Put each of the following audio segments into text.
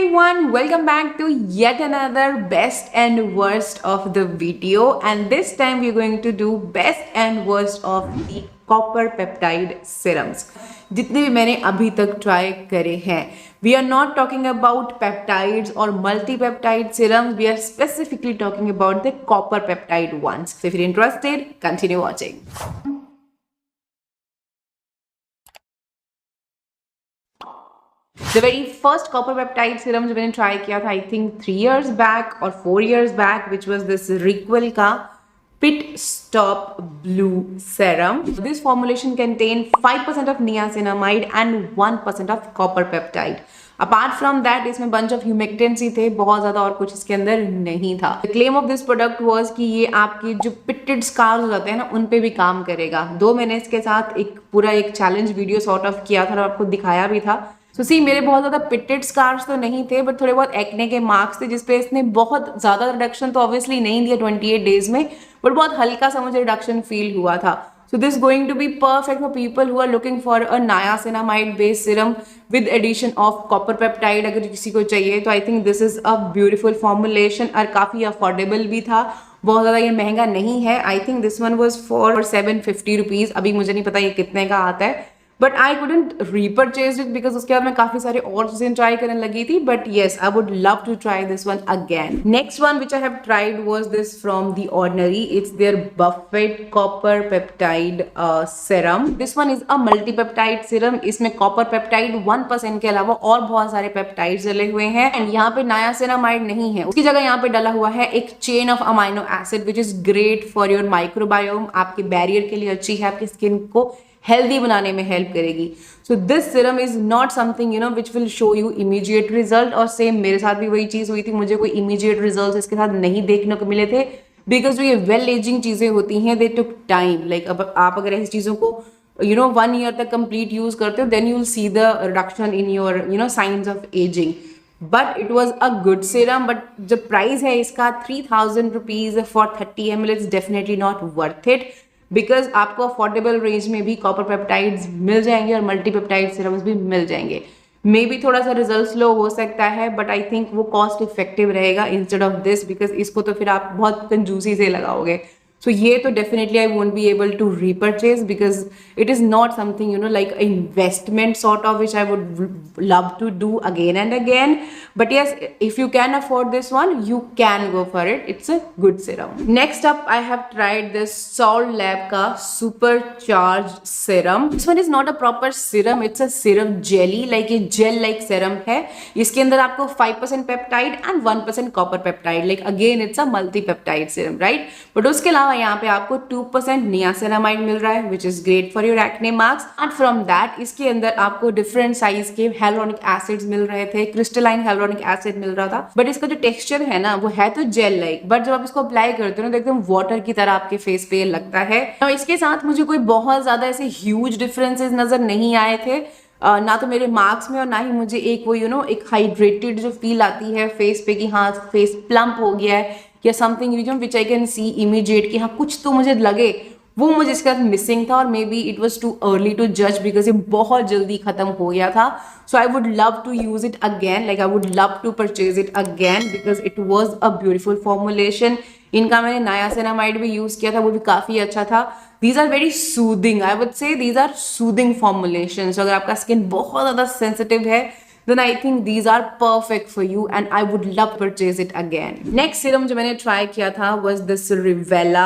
everyone, welcome back to yet another best and worst of the video, and this time we're going to do best and worst of the copper peptide serums जितने भी मैंने अभी तक try करे हैं. We are not talking about peptides or multi-peptide serums. We are specifically talking about the copper peptide ones. So if you're interested, continue watching. The very first copper peptide serum जो मैंने try किया था, I think 3 years back or 4 years back, which was this Requel का Pit Stop Blue serum. This formulation contained 5% of niacinamide and 1% of copper peptide. Apart from that, इसमें bunch of humectants ही थे, बहुत ज़्यादा और कुछ इसके अंदर नहीं था. The claim of this product was कि ये आपकी जो pitted scars हो जाते हैं ना, उन पे भी काम करेगा. दो मैंने इसके साथ एक पूरा एक challenge video sort of किया था और आपको दिखाया भी था. तो सी मेरे बहुत ज़्यादा पिटेड स्कार्स तो नहीं थे, बट थोड़े बहुत एक्ने के मार्क्स थे जिसपे इसने बहुत ज़्यादा रिडक्शन तो ऑब्वियसली नहीं दिया 28 डेज में, बट बहुत हल्का सा मुझे रिडक्शन फील हुआ था. So this going to be perfect for people who are looking for a niacinamide based serum with addition of copper peptide. अगर किसी को चाहिए तो I think this is a beautiful formulation और काफ़ी अफोर्डेबल भी था. बहुत ज़्यादा ये महंगा नहीं है. आई think this one was for 750 rupees. अभी मुझे नहीं पता ये कितने का आता है, but I couldn't repurchase it because उसके बाद मैं काफ़ी सारे और चीज़ें ट्राई करने लगी थी. But yes, I would love to try this one again. Next one which I have tried was this from the ordinary. It's their buffet copper peptide serum. This one is a multi peptide serum. इसमें copper peptide 1% के अलावा और बहुत सारे peptides डले हुए हैं. And यहाँ पे नायासिनामाइड नहीं है, उसकी जगह यहाँ पे डला हुआ है एक chain of amino acid which is great for your microbiome. आपके बैरियर के लिए अच्छी है, आपकी स्किन को हेल्दी बनाने में हेल्प करेगी. So this serum is not something which will show you immediate result. और सेम मेरे साथ भी वही चीज़ हुई थी, मुझे कोई इमीडिएट रिजल्ट इसके साथ नहीं देखने को मिले थे बिकॉज जो ये वेल एजिंग चीज़ें होती हैं दे टुक टाइम. लाइक अब आप अगर ऐसी चीज़ों को 1 ईयर तक कंप्लीट यूज करते हो, then you will see the reduction in your science of aging. But it was a good serum. But जो प्राइस है इसका 3000 rupees for 30 ml is definitely not worth it because आपको affordable range में भी copper peptides मिल जाएंगे और multi peptide serums भी मिल जाएंगे. मे बी थोड़ा सा रिजल्ट स्लो हो सकता है, बट आई थिंक वो कॉस्ट इफेक्टिव रहेगा इंस्टेड ऑफ दिस बिकॉज इसको तो फिर आप बहुत कंजूसी से लगाओगे. सो ये तो definitely I won't be able to repurchase because it is not something like investment sort of which I would love to do again and again. But yes, if you can afford this one you can go for it. It's a good serum. Next up I have tried this Salt Lab का super charge serum. This one is not a proper serum, it's a serum jelly. Like ये gel like serum है. इसके अंदर आपको 5% peptide and 1% copper peptide. Like again it's a multi peptide serum, right. But उसके अलावा यहाँ पे आपको 2% नियासिनामाइड मिल रहा है which is great for your acne marks. And from that इसके अंदर आपको डिफरेंट साइज के hyaluronic एसिड्स मिल रहे थे. क्रिस्टलाइन hyaluronic एसिड मिल रहा था. बट इसका जो टेक्सचर है ना, वो है तो जेल लाइक, बट जब आप इसको अप्लाई करते हो ना तो एकदम वाटर की तरह आपके फेस पे लगता है. तो इसके साथ मुझे कोई बहुत ज्यादा ऐसे ह्यूज डिफरेंसेस नजर नहीं आए थे, ना तो मेरे मार्क्स में और ना ही मुझे एक वो एक हाइड्रेटेड जो फील आती है फेस पे कि हाँ फेस प्लम्प हो गया है या something which I can see immediate कि हाँ कुछ तो मुझे लगे, वो मुझे इसके साथ मिसिंग था. और maybe it was too early to जज बिकॉज ये बहुत जल्दी खत्म हो गया था. So I would love to use it again. Like I would love to purchase it again because it was a beautiful formulation. इनका मैंने नायासिनामाइड भी यूज किया था, वो भी काफी अच्छा था. These are very soothing, I would say these are soothing formulation. अगर आपका स्किन बहुत ज्यादा सेंसिटिव है then I think these are perfect for you and I would love to purchase it again. Next serum जो मैंने try किया था was this Rivella.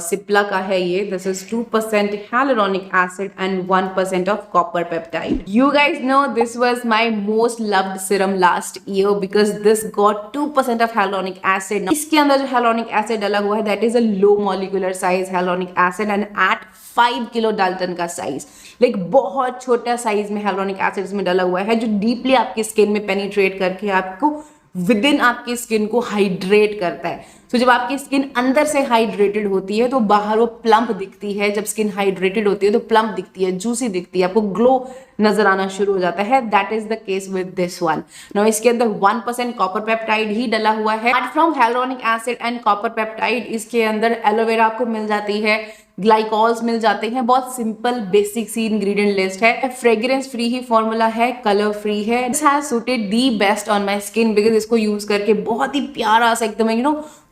Cipla का है ये. This is 2% hyaluronic acid and 1% of copper peptide. You guys know this was my most loved serum last year because this got 2% of hyaluronic acid. Now, इसके अंदर जो hyaluronic acid डाला हुआ है that is a low molecular size hyaluronic acid and at 5 kilo Dalton का size. Like बहुत छोटा size में hyaluronic acid इसमें डाला हुआ है जो डीपली आपकी स्किन में पेनिट्रेट करके आपको विद इन आपकी स्किन को हाइड्रेट करता है. तो जब आपकी स्किन अंदर से हाइड्रेटेड होती है तो बाहर वो प्लम्प दिखती है. जब स्किन हाइड्रेटेड होती है तो प्लम्प दिखती है, जूसी दिखती है, आपको ग्लो नजर आना शुरू हो जाता है. That is the case with this one. Now इसके अंदर 1% कॉपर पेप्टाइड ही डला हुआ है. Apart from hyaluronic acid and copper peptide इसके अंदर एलोवेरा आपको मिल जाती है, ग्लाइकॉल्स मिल जाते हैं, बहुत सिंपल बेसिक सी इंग्रेडिएंट लिस्ट है, फ्रेग्रेंस फ्री ही फॉर्मूला है, कलर फ्री है। This has suited the best on my skin because इसको यूज करके बहुत ही प्यारा सा एकदम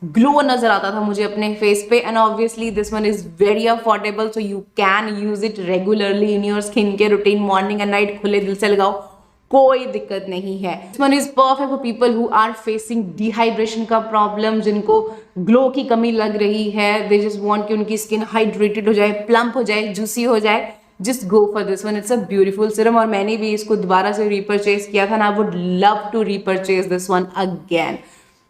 ग्लो नजर आता था मुझे अपने फेस पे। And obviously this one is very affordable, so you can use it regularly in your skin care routine, morning and night, खुले दिल से लगाओ, कोई दिक्कत नहीं है। This one is perfect for people who are facing dehydration का problem, जिनको ग्लो की कमी लग रही है, दे जस्ट वांट कि उनकी स्किन हाइड्रेटेड हो जाए, प्लम्प हो जाए, जूसी हो जाए, just go for this one. It's a beautiful serum और मैंने भी इसको दोबारा से रीपरचेज किया था, ना I would love to repurchase this one again.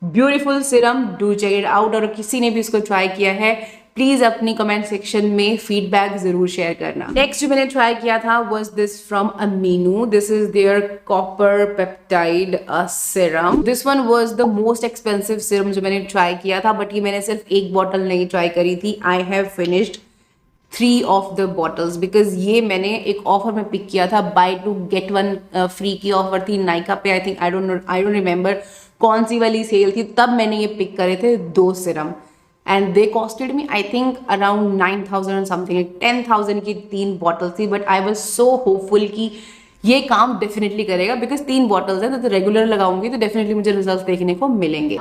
Beautiful serum, do check it out. और किसी ने भी इसको ट्राई किया है प्लीज अपनी कमेंट सेक्शन में फीडबैक जरूर शेयर करना। नेक्स्ट जो मैंने ट्राई किया था was this from Aminu. This is their copper peptide serum. This one was the most expensive serum जो मैंने ट्राई किया था, बट ये मैंने सिर्फ एक बॉटल नहीं ट्राई करी थी, I have finished 3 of the bottles because ये मैंने एक ऑफर में पिक किया था, बाय 2 get 1 फ्री की ऑफर थी नाइका पे, I think, I don't remember कौन सी वाली सेल थी, तब मैंने ये पिक करे थे 2 serum and they costed me I think around 9,000 something, 10,000 की 3 बॉटल थी। But I was so hopeful कि ये काम डेफिनेटली करेगा बिकॉज 3 बॉटल्स हैं तो रेगुलर लगाऊंगी तो डेफिनेटली मुझे रिजल्ट देखने को मिलेंगे।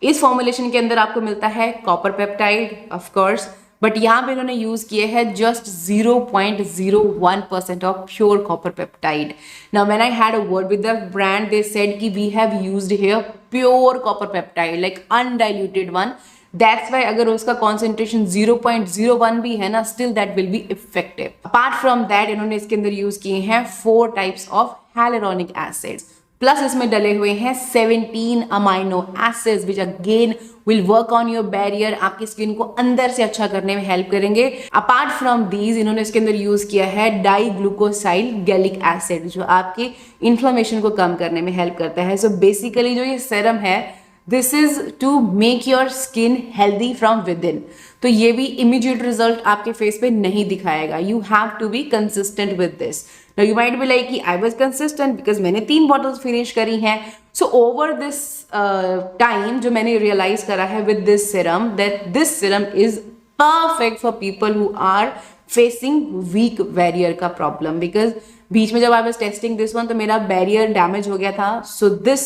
इस फॉर्मुलेशन के अंदर आपको मिलता है कॉपर पेप्टाइड ऑफकोर्स, बट यहाँ पे इन्होंने यूज किए हैं just 0.01% of pure copper peptide. Now when I had a word with the brand they said कि we have used here pure copper peptide like undiluted one, that's why अगर उसका concentration 0.01 भी है ना, still that will be effective. Apart from that इन्होंने इसके अंदर use किए हैं 4 types of hyaluronic acids, plus इसमें डले हुए हैं 17 amino acids which again will work on your barrier, आपकी स्किन को अंदर से अच्छा करने में हेल्प करेंगे। अपार्ट फ्रॉम दीज इन्होंने इसके अंदर यूज किया है डाईग्लूकोसाइल गैलिक एसिड जो आपके इन्फ्लेमेशन को कम करने में हेल्प करता है। सो बेसिकली जो ये सेरम है this is to make your skin healthy from within. तो ये भी इमीडिएट रिजल्ट आपके फेस पे नहीं दिखाएगा, you have to be consistent with this. Now you might be like कि I was consistent because मैंने 3 bottles finish करी हैं। So over this time जो मैंने realize करा है with this serum that this serum is perfect for people who are facing weak barrier का problem because बीच में जब I was testing this one तो मेरा barrier damage हो गया था, so this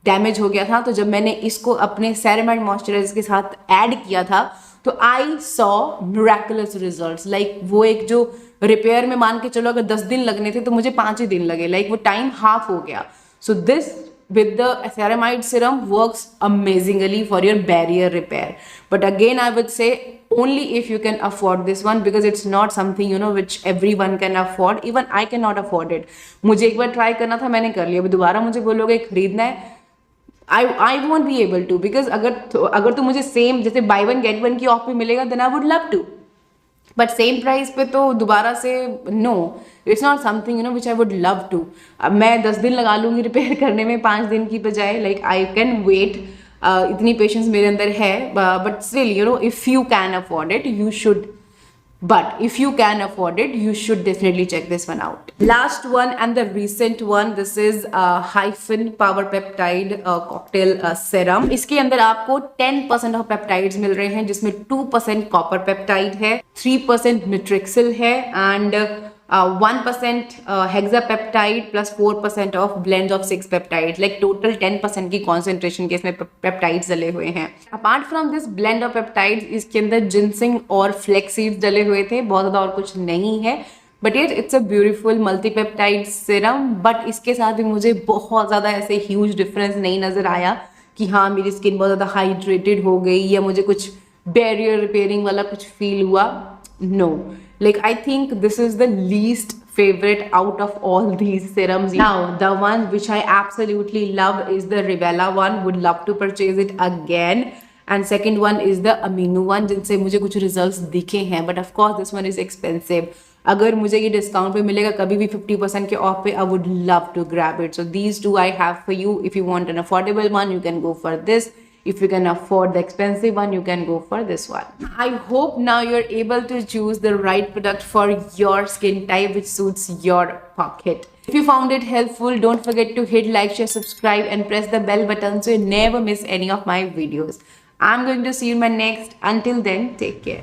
डैमेज हो गया था। तो जब मैंने इसको अपने सेरेमाइड मॉइस्चराइजर के साथ ऐड किया था तो I saw miraculous results. Like वो एक जो रिपेयर में मान के चलो अगर 10 दिन लगने थे तो मुझे 5 ही दिन लगे, लाइक वो टाइम हाफ हो गया। So this with the ceramide serum works amazingly for your barrier repair, but again I would say only if you can afford this one because it's not something which everyone can afford, even I cannot afford it। मुझे एक बार try करना था, मैंने कर लिया, अभी दोबारा मुझे बोलोगे खरीदना है I won't be able to because अगर तो मुझे सेम जैसे buy one get one की ऑफ पे मिलेगा then I would love to, but same price पे तो दोबारा से no, it's not something which I would love to. अब मैं 10 दिन लगा लूँगी रिपेयर करने में 5 दिन की बजाय, लाइक आई कैन वेट, इतनी पेशेंस मेरे अंदर है, but still if you can afford it you should, but if you can afford it you should definitely check this one out। Last one and the recent one, this is Hyphen Power Peptide Cocktail Serum। इसके अंदर आपको 10% of peptides मिल रहे हैं जिसमें 2% copper peptide है, 3% Matrixyl है and 1% hexapeptide plus 4% of blend of 6 peptide, like total 10% की concentration के इसमें पेप्टाइड्स डले हुए हैं। Apart from this blend of peptides इसके अंदर जिनसिंग और फ्लेक्स सीड्स डले हुए थे, बहुत ज़्यादा और कुछ नहीं है, but it's a beautiful multipeptide serum. But इसके साथ भी मुझे बहुत ज़्यादा ऐसे ह्यूज डिफरेंस नहीं नज़र आया कि हाँ मेरी स्किन बहुत ज़्यादा हाइड्रेटेड हो गई या मुझे कुछ बैरियर रिपेयरिंग वाला कुछ फील हुआ, no, like I think this is the least favorite out of all these serums। Now the one which I absolutely love is the Revela one, would love to purchase it again, and second one is the Amino one जिनसे मुझे कुछ results दिखे हैं, but of course this one is expensive। अगर मुझे ये discount पे मिलेगा कभी भी 50% के ऑफ पे, I would love to grab it। So these two I have for you। If you want an affordable one you can go for this, if you can afford the expensive one you can go for this one। I hope now you're able to choose the right product for your skin type which suits your pocket। If you found it helpful don't forget to hit like, share, subscribe and press the bell button so you never miss any of my videos। I'm going to see you in my next, until then take care।